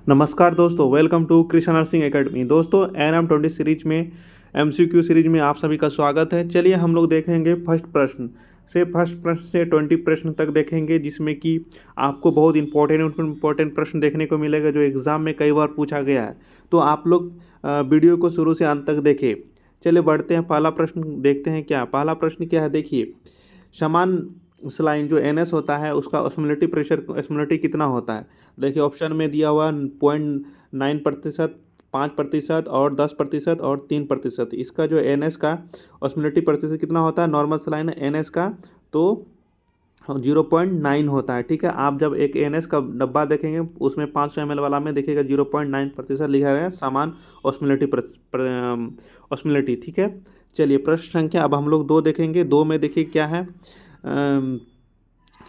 नमस्कार दोस्तों, welcome to Krishna nursing academy. दोस्तों NM20 सीरीज में MCQ सीरीज में आप सभी का स्वागत है। चलिए हम लोग देखेंगे फर्स्ट प्रश्न से 20 प्रश्न तक देखेंगे, जिसमें कि आपको बहुत इंपॉर्टेंट प्रश्न देखने को मिलेगा जो एग्ज़ाम में कई बार पूछा गया है। तो आप लोग वीडियो को शुरू से अंत तक देखें। चलिए बढ़ते हैं, पहला प्रश्न देखते हैं। पहला प्रश्न क्या है, देखिए। समान स्लाइन जो NS होता है उसका ऑस्मोलिटी कितना होता है। देखिए ऑप्शन में दिया हुआ 0.9%, 5% और 10% और 3%। इसका जो NS का ऑस्मोलिटी प्रतिशत कितना होता है, नॉर्मल स्लाइन NS का तो 0.9 होता है। ठीक है, आप जब एक NS का डब्बा देखेंगे उसमें 500 ml वाला में देखिएगा 0.9% लिखा है समान ऑस्मोलिटी। ठीक है, चलिए प्रश्न संख्या अब हम लोग 2 देखेंगे। 2 में देखिए क्या है,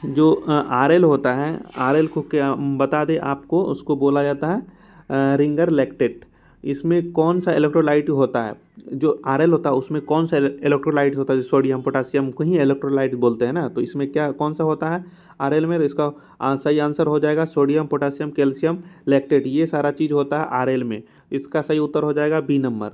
जो RL होता है, RL को क्या बता दें आपको, उसको बोला जाता है रिंगर लैक्टेट। इसमें कौन सा इलेक्ट्रोलाइट होता है, जो RL होता है उसमें कौन सा इलेक्ट्रोलाइट होता है, सोडियम पोटासियम को ही इलेक्ट्रोलाइट बोलते हैं ना। तो इसमें क्या कौन सा होता है RL में, तो इसका सही आंसर हो जाएगा सोडियम पोटासियम कैल्शियम लैक्टेट। ये सारा चीज़ होता है RL में। इसका सही उत्तर हो जाएगा B नंबर।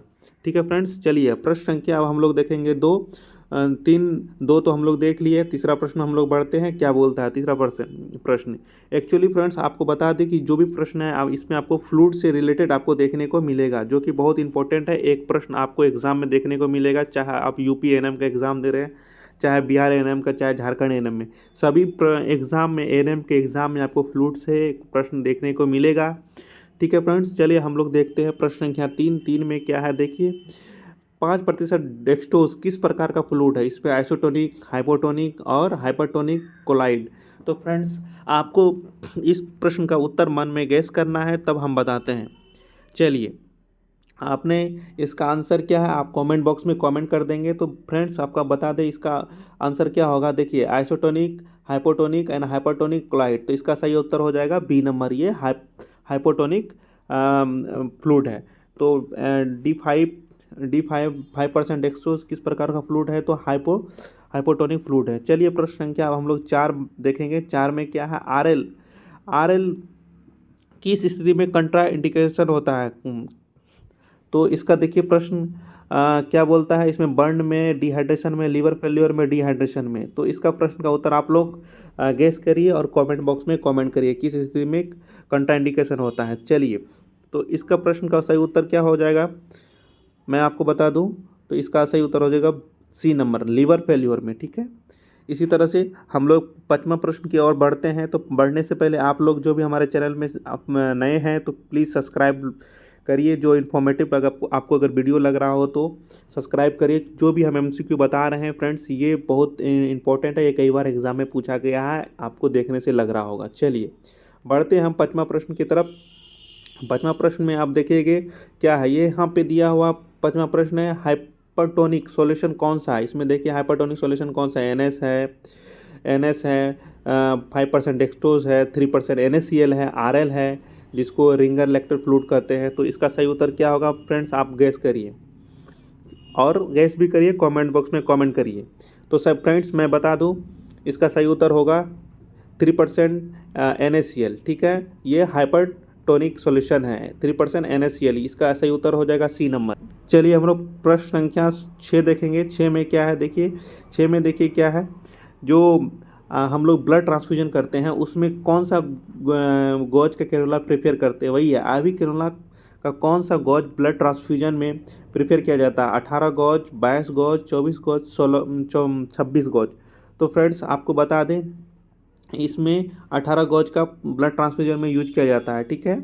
ठीक है फ्रेंड्स, चलिए प्रश्न संख्या अब हम लोग देखेंगे 2, 2 तो हम लोग देख लिए। तीसरा प्रश्न हम लोग बढ़ते हैं, क्या बोलता है तीसरा प्रश्न। एक्चुअली फ्रेंड्स आपको बता दें कि जो भी प्रश्न है अब इसमें आपको फ्लूइड से रिलेटेड आपको देखने को मिलेगा, जो कि बहुत इंपॉर्टेंट है। एक प्रश्न आपको एग्जाम में देखने को मिलेगा, चाहे आप UP ANM का एग्ज़ाम दे रहे हैं, चाहे बिहार ANM का, चाहे झारखंड ANM में, सभी एग्ज़ाम में ANM के एग्ज़ाम में आपको फ्लूइड से प्रश्न देखने को मिलेगा। ठीक है फ्रेंड्स, चलिए हम लोग देखते हैं प्रश्न संख्या 3 में क्या है। देखिए 5% डेक्सट्रोज किस प्रकार का फ्लूइड है। इस पर आइसोटोनिक, हाइपोटोनिक और हाइपरटोनिक कोलाइड। तो फ्रेंड्स आपको इस प्रश्न का उत्तर मन में गैस करना है, तब हम बताते हैं। चलिए आपने इसका आंसर क्या है आप कमेंट बॉक्स में कमेंट कर देंगे, तो फ्रेंड्स आपका बता दें इसका आंसर क्या होगा। देखिए isotonic, hypotonic and hypertonic chloride. तो इसका सही उत्तर हो जाएगा B नंबर, ये हाइपोटोनिक फ्लूइड है। तो D5% डेक्सट्रोज किस प्रकार का फ्लूइड है, तो हाइपोटोनिक फ्लूइड है। चलिए प्रश्न संख्या अब हम लोग 4 देखेंगे। 4 में क्या है, RL किस स्थिति में कंट्रा इंडिकेशन होता है। तो इसका देखिए प्रश्न क्या बोलता है, इसमें बर्न में, डिहाइड्रेशन में, लीवर फेल्योर में, डिहाइड्रेशन में। तो इसका प्रश्न का उत्तर आप लोग गेस करिए और कमेंट बॉक्स में कमेंट करिए किस स्थिति में कंट्राइंडिकेशन होता है। चलिए तो इसका प्रश्न का सही उत्तर क्या हो जाएगा मैं आपको बता दूं, तो इसका सही उत्तर हो जाएगा C नंबर, लीवर फेल्योर में। ठीक है, इसी तरह से हम लोग 5वां प्रश्न की ओर बढ़ते हैं। तो बढ़ने से पहले आप लोग जो भी हमारे चैनल में आप नए हैं तो प्लीज़ सब्सक्राइब करिए। जो इन्फॉर्मेटिव अगर आपको अगर वीडियो लग रहा हो तो सब्सक्राइब करिए। जो भी हम MCQ बता रहे हैं फ्रेंड्स, ये बहुत इंपॉर्टेंट है, ये कई बार एग्जाम में पूछा गया है, आपको देखने से लग रहा होगा। चलिए बढ़ते हैं हम 5वां प्रश्न की तरफ। 5वां प्रश्न में आप देखिएगा क्या है, ये यहाँ पे दिया हुआ 5वां प्रश्न है, हाइपरटोनिक सॉल्यूशन कौन सा है। इसमें देखिए हाइपरटोनिक सॉल्यूशन कौन सा है, NS है, 5% डेक्सट्रोज है, 3% NaCl है, RL है, जिसको रिंगर लैक्टेट फ्लूइड कहते हैं। तो इसका सही उत्तर क्या होगा फ्रेंड्स, आप गैस करिए और गैस भी करिए, कमेंट बॉक्स में कमेंट करिए। तो सब फ्रेंड्स मैं बता दूं, इसका सही उत्तर होगा 3% NaCl। ठीक है, ये हाइपरटोनिक सॉल्यूशन है, 3% NaCl, इसका सही उत्तर हो जाएगा C नंबर। चलिए हम लोग प्रश्न संख्या 6 देखेंगे। 6 में क्या है, देखिए 6 में देखिए क्या है, जो हम लोग ब्लड ट्रांसफ्यूजन करते हैं उसमें कौन सा गॉज का कैनुला प्रेफर करते हैं, वही है IV कैनुला का कौन सा गॉज ब्लड ट्रांसफ्यूजन में प्रेफर किया जाता है। 18 गॉज, 22 गॉज, 24 गॉज, 26 गॉज। तो फ्रेंड्स आपको बता दें इसमें 18 गॉज का ब्लड ट्रांसफ्यूजन में यूज किया जाता है। ठीक है,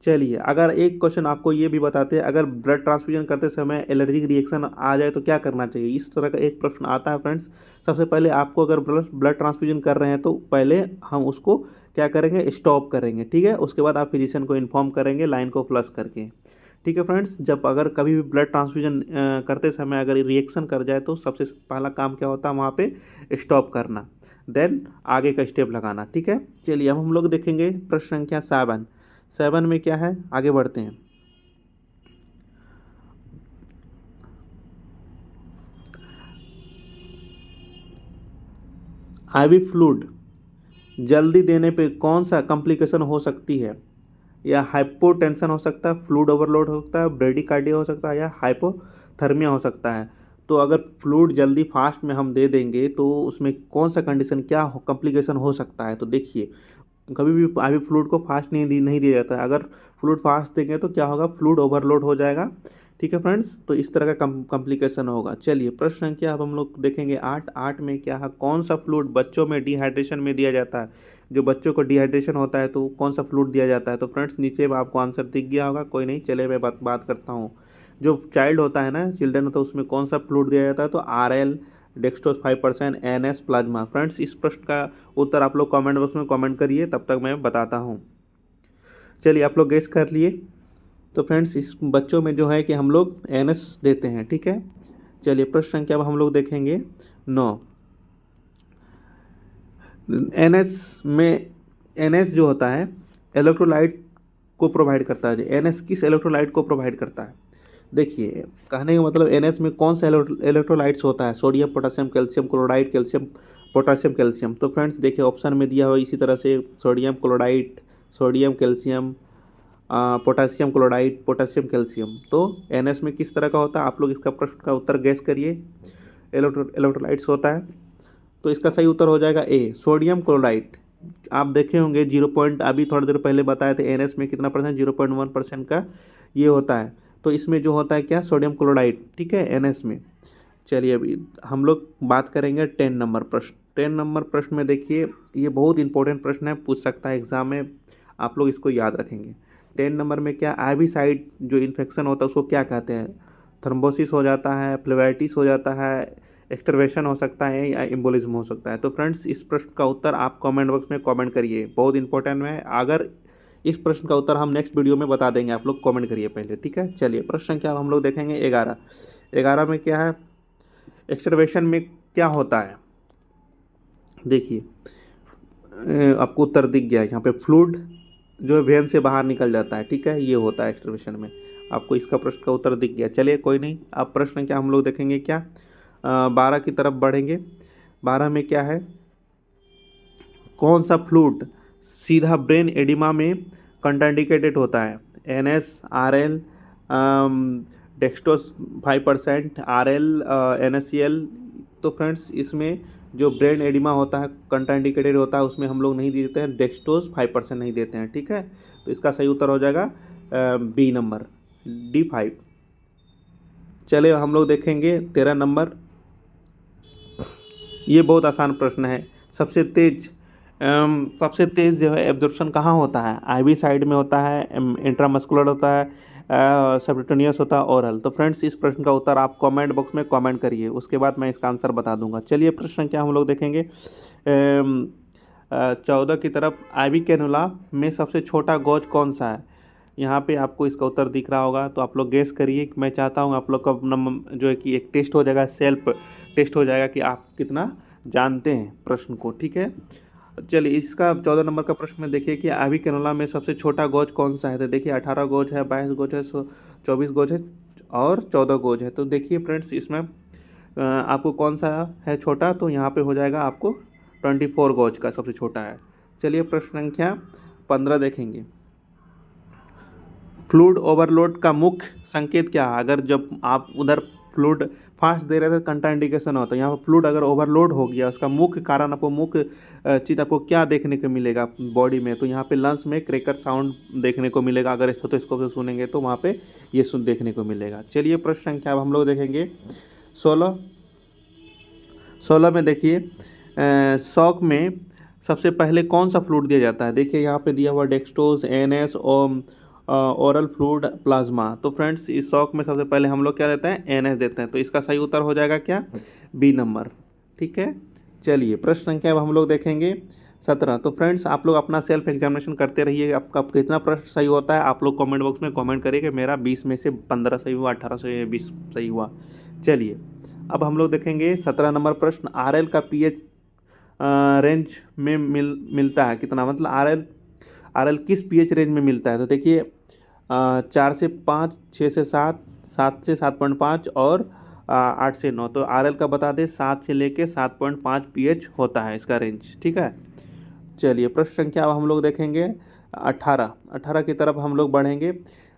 चलिए अगर एक क्वेश्चन आपको ये भी बताते हैं, अगर ब्लड ट्रांसफ्यूजन करते समय एलर्जिक रिएक्शन आ जाए तो क्या करना चाहिए। इस तरह का एक प्रश्न आता है फ्रेंड्स। सबसे पहले आपको अगर ब्लड ट्रांसफ्यूजन कर रहे हैं तो पहले हम उसको क्या करेंगे, स्टॉप करेंगे। ठीक है, उसके बाद आप फिजिशियन को इन्फॉर्म करेंगे लाइन को फ्लश करके। ठीक है फ्रेंड्स, जब अगर कभी भी ब्लड ट्रांसफ्यूजन करते समय अगर रिएक्शन कर जाए तो सबसे पहला काम क्या होता है, वहाँ पे स्टॉप करना, देन आगे का स्टेप लगाना। ठीक है, चलिए अब हम लोग देखेंगे प्रश्न संख्या 7 में क्या है, आगे बढ़ते हैं। IV फ्लूइड जल्दी देने पे कौन सा कॉम्प्लिकेशन हो सकती है। या हाइपोटेंशन हो सकता है, फ्लूइड ओवरलोड हो सकता है, ब्रेडिकार्डिया हो सकता है, या हाइपोथर्मिया हो सकता है। तो अगर फ्लूइड जल्दी फास्ट में हम दे देंगे तो उसमें कौन सा कंडीशन क्या कॉम्प्लिकेशन हो सकता है। तो देखिए, कभी भी अभी फ्लूइड को फास्ट नहीं दिया जाता है। अगर फ्लूइड फास्ट देंगे तो क्या होगा, फ्लूइड ओवरलोड हो जाएगा। ठीक है फ्रेंड्स, तो इस तरह का कॉम्प्लिकेशन होगा। चलिए प्रश्न संख्या अब हम लोग देखेंगे 8 में क्या है, कौन सा फ्लूइड बच्चों में डिहाइड्रेशन में दिया जाता है। जो बच्चों को डिहाइड्रेशन होता है तो कौन सा फ्लूइड दिया जाता है। तो फ्रेंड्स नीचे में आपको आंसर दिख गया होगा, कोई नहीं, चलिए मैं बात करता हूँ। जो चाइल्ड होता है ना, चिल्ड्रन होता है, उसमें कौन सा फ्लूइड दिया जाता है। तो RL, dextrose 5%, NS plasma. Friends इस प्रश्न का उत्तर आप लोग कमेंट बॉक्स में कमेंट करिए, तब तक मैं बताता हूँ। चलिए आप लोग गेस कर लिए। तो फ्रेंड्स इस बच्चों में जो है कि हम लोग NS देते हैं। ठीक है, चलिए प्रश्न संख्या अब हम लोग देखेंगे 9। NS जो होता है इलेक्ट्रोलाइट को प्रोवाइड करता है। NS किस इलेक्ट्रोलाइट को प्रोवाइड करता है। देखिए कहने का मतलब NS में कौन सा इलेक्ट्रोलाइट्स होता है, sodium, potassium, calcium chloride, calcium, potassium, calcium. तो फ्रेंड्स देखिए ऑप्शन में दिया हुआ इसी तरह से sodium chloride, sodium, calcium, potassium chloride, potassium, calcium. तो NS में किस तरह का होता है, आप लोग इसका प्रश्न का उत्तर गैस करिए। इलेक्ट्रोलाइट्स होता है, तो इसका सही उत्तर हो जाएगा ए, सोडियम क्लोराइड। आप देखे होंगे 0. अभी थोड़ी देर पहले बताए थे NS में कितना परसेंट, 0.1% का ये होता है। तो इसमें जो होता है क्या, सोडियम क्लोराइड। ठीक है, NS में। चलिए अभी हम लोग बात करेंगे 10 नंबर प्रश्न। 10 नंबर प्रश्न में देखिए, ये बहुत इंपॉर्टेंट प्रश्न है, पूछ सकता है एग्जाम में, आप लोग इसको याद रखेंगे। 10 नंबर में क्या, IV साइट जो इन्फेक्शन होता है उसको क्या कहते हैं। थ्रोम्बोसिस हो जाता है, फ्लेवाइटिस हो जाता है, एक्सटर्वेशन हो सकता है, या एम्बोलिज्म हो सकता है। तो फ्रेंड्स इस प्रश्न का उत्तर आप कमेंट बॉक्स में कमेंट करिए, बहुत इंपॉर्टेंट है। अगर इस प्रश्न का उत्तर हम नेक्स्ट वीडियो में बता देंगे, आप लोग कमेंट करिए पहले। ठीक है, चलिए प्रश्न क्या हम लोग देखेंगे 11 में क्या है, एक्सटर्वेशन में क्या होता है। देखिए आपको उत्तर दिख गया यहाँ पे, फ्लूइड जो है वेन से बाहर निकल जाता है। ठीक है, ये होता है एक्सटर्वेशन में, आपको इसका प्रश्न का उत्तर दिख गया। चलिए कोई नहीं, अब प्रश्न क्या हम लोग देखेंगे क्या, 12 की तरफ बढ़ेंगे। 12 में क्या है, कौन सा फ्लूइड सीधा ब्रेन एडिमा में कंट्राइंडिकेटेड होता है। NS, RL, dextrose 5%, RL, NaCl। तो फ्रेंड्स इसमें जो ब्रेन एडिमा होता है, कंट्राइंडिकेटेड होता है, उसमें हम लोग नहीं देते हैं, डेक्सट्रोज 5% नहीं देते हैं। ठीक है, तो इसका सही उत्तर हो जाएगा B नंबर, D5। चलिए हम लोग देखेंगे 13 नंबर। ये बहुत आसान प्रश्न है। सबसे तेज जो है एब्जॉर्प्शन कहाँ होता है, IV साइड में होता है, इंट्रामस्कुलर होता है, सबक्यूटेनियस होता है, ओरल। तो फ्रेंड्स इस प्रश्न का उत्तर आप कमेंट बॉक्स में कमेंट करिए, उसके बाद मैं इसका आंसर बता दूंगा। चलिए प्रश्न क्या हम लोग देखेंगे 14 की तरफ, IV कैनुला में सबसे छोटा गॉज कौन सा है। यहाँ पे आपको इसका उत्तर दिख रहा होगा, तो आप लोग गेस करिए। मैं चाहता हूँ आप लोग का नंबर जो है कि एक टेस्ट हो जाएगा, सेल्फ टेस्ट हो जाएगा कि आप कितना जानते हैं प्रश्न को। ठीक है, चलिए इसका 14 नंबर का प्रश्न में देखिए कि IV कैनुला में सबसे छोटा गॉज कौन सा है। तो देखिए 18 गॉज है, 22 गॉज है, 24 गॉज है और 14 गॉज है। तो देखिए फ्रेंड्स इसमें आपको कौन सा है छोटा, तो यहाँ पे हो जाएगा आपको 24 गॉज का सबसे छोटा है। चलिए प्रश्न संख्या 15 देखेंगे, फ्लूइड ओवरलोड का मुख्य संकेत क्या है। अगर जब आप उधर फ्लूइड फास्ट दे रहे थे, कंट्राइंडिकेशन होता है। यहाँ पर फ्लूइड अगर ओवरलोड हो गया, उसका मुख्य कारण आपको, मुख्य चीज़ आपको क्या देखने को मिलेगा बॉडी में। तो यहाँ पे लंग्स में क्रैकर साउंड देखने को मिलेगा, अगर स्टेथोस्कोप से सुनेंगे तो वहाँ पे ये सुन देखने को मिलेगा। चलिए प्रश्न संख्या अब हम लोग देखेंगे 16 में देखिए, शॉक में सबसे पहले कौन सा फ्लूइड दिया जाता है। देखिए यहाँ पे दिया हुआ डेक्सट्रोज, NS और ओरल फ्लूइड, प्लाज्मा। तो फ्रेंड्स इस शॉक में सबसे पहले हम लोग क्या देते हैं, NS देते हैं। तो इसका सही उत्तर हो जाएगा क्या, B नंबर। ठीक है, चलिए प्रश्न संख्या अब हम लोग देखेंगे 17। तो फ्रेंड्स आप लोग अपना सेल्फ एग्जामिनेशन करते रहिए, आपका कितना प्रश्न सही होता है आप लोग कमेंट बॉक्स में कमेंट करिए कि मेरा 20 में से 15 सही हुआ, 18 से 20 सही हुआ। चलिए अब हम लोग देखेंगे 17 नंबर प्रश्न, RL का pH रेंज में मिलता है कितना, मतलब RL किस pH रेंज में मिलता है। तो देखिए 4 से 5, 6 से 7, 7 से 7.5 और 8 से 9। तो RL का बता दें 7 से लेके 7.5 pH होता है इसका रेंज। ठीक है, चलिए प्रश्न संख्या अब हम लोग देखेंगे 18 की तरफ हम लोग बढ़ेंगे।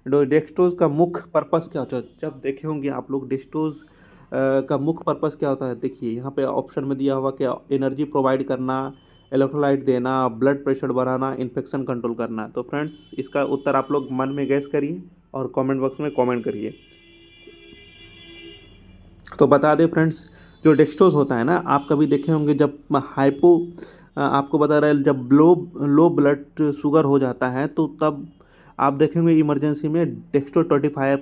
डेक्सट्रोज का मुख्य पर्पस क्या होता है? जब देखे होंगे आप लोग डेक्सट्रोज का मुख्य पर्पस क्या होता है, देखिए यहाँ पे ऑप्शन में दिया हुआ क्या, एनर्जी प्रोवाइड करना, इलेक्ट्रोलाइट देना, ब्लड प्रेशर बढ़ाना, इन्फेक्शन कंट्रोल करना। तो फ्रेंड्स इसका उत्तर आप लोग मन में गैस करिए और कमेंट बॉक्स में कमेंट करिए। तो बता दें फ्रेंड्स, जो डेक्सट्रोज होता है ना, आप कभी देखे होंगे जब आपको बता रहा है, जब लो ब्लड शुगर हो जाता है तो तब आप देखेंगे इमरजेंसी में डेक्सट्रो 25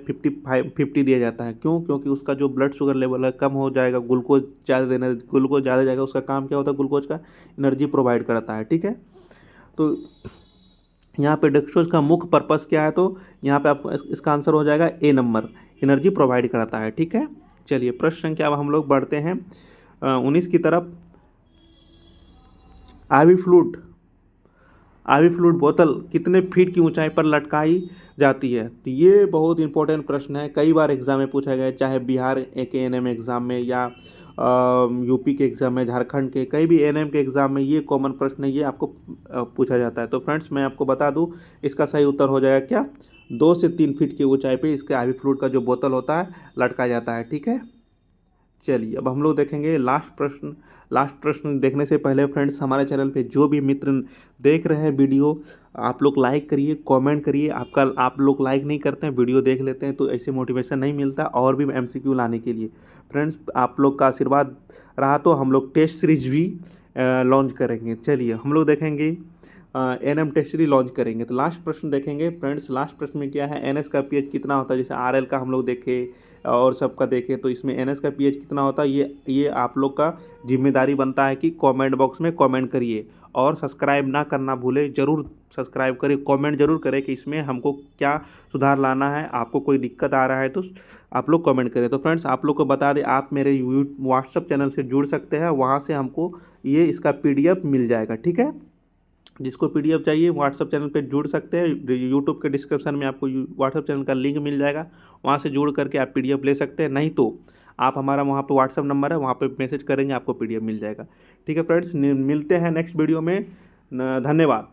50 दिया जाता है। क्यों? क्योंकि उसका जो ब्लड शुगर लेवल है कम हो जाएगा, ग्लूकोज ज़्यादा जाएगा। उसका काम क्या होता है? ग्लूकोज का एनर्जी प्रोवाइड करता है, ठीक है। तो यहाँ पे डेक्सट्रोज का मुख्य पर्पस क्या है? तो यहाँ पे आप इसका आंसर हो जाएगा ए नंबर, एनर्जी प्रोवाइड कराता है, ठीक है। चलिए प्रश्न संख्या अब हम लोग बढ़ते हैं 19 की तरफ। आवी फ्लूइड बोतल कितने फीट की ऊंचाई पर लटकाई जाती है? तो ये बहुत इंपॉर्टेंट प्रश्न है, कई बार एग्जाम में पूछा गया है, चाहे बिहार के एनएम एग्जाम में या यूपी के एग्जाम में, झारखंड के कई भी एनएम के एग्जाम में ये कॉमन प्रश्न है, ये आपको पूछा जाता है। तो फ्रेंड्स मैं आपको बता दूं, इसका सही उत्तर हो जाएगा क्या, 2 से 3 फीट की ऊंचाई पे इसके आवी फ्लूइड का जो बोतल होता है लटकाया जाता है, ठीक है। चलिए अब हम लोग देखेंगे लास्ट प्रश्न देखने से पहले फ्रेंड्स, हमारे चैनल पे जो भी मित्र देख रहे हैं वीडियो, आप लोग लाइक करिए, कमेंट करिए। आप लोग लाइक नहीं करते हैं, वीडियो देख लेते हैं, तो ऐसे मोटिवेशन नहीं मिलता और भी एमसीक्यू लाने के लिए। फ्रेंड्स आप लोग का आशीर्वाद रहा तो हम लोग टेस्ट सीरीज भी लॉन्च करेंगे। चलिए हम लोग देखेंगे एनएम टेस्ट सीरीज लॉन्च करेंगे। तो लास्ट प्रश्न देखेंगे फ्रेंड्स, लास्ट प्रश्न में क्या है, एनएस का पीएच कितना होता है? जैसे आरएल का हम लोग देखे और सबका देखे, तो इसमें एनएस का पीएच कितना होता है, ये आप लोग का जिम्मेदारी बनता है कि कमेंट बॉक्स में कमेंट करिए और सब्सक्राइब ना करना भूले, ज़रूर सब्सक्राइब करें, कमेंट जरूर करें कि इसमें हमको क्या सुधार लाना है, आपको कोई दिक्कत आ रहा है तो आप लोग कमेंट करें। तो फ्रेंड्स आप लोग को बता दें, आप मेरे व्हाट्सअप चैनल से जुड़ सकते हैं, वहाँ से हमको ये इसका PDF मिल जाएगा, ठीक है। जिसको PDF चाहिए व्हाट्सअप चैनल पे जुड़ सकते हैं, यूट्यूब के डिस्क्रिप्शन में आपको व्हाट्सअप चैनल का लिंक मिल जाएगा, वहाँ से जुड़ करके आप PDF ले सकते हैं। नहीं तो आप हमारा वहाँ पे व्हाट्सअप नंबर है, वहाँ पे मैसेज करेंगे, आपको PDF मिल जाएगा, ठीक है फ्रेंड्स। मिलते हैं नेक्स्ट वीडियो में, धन्यवाद।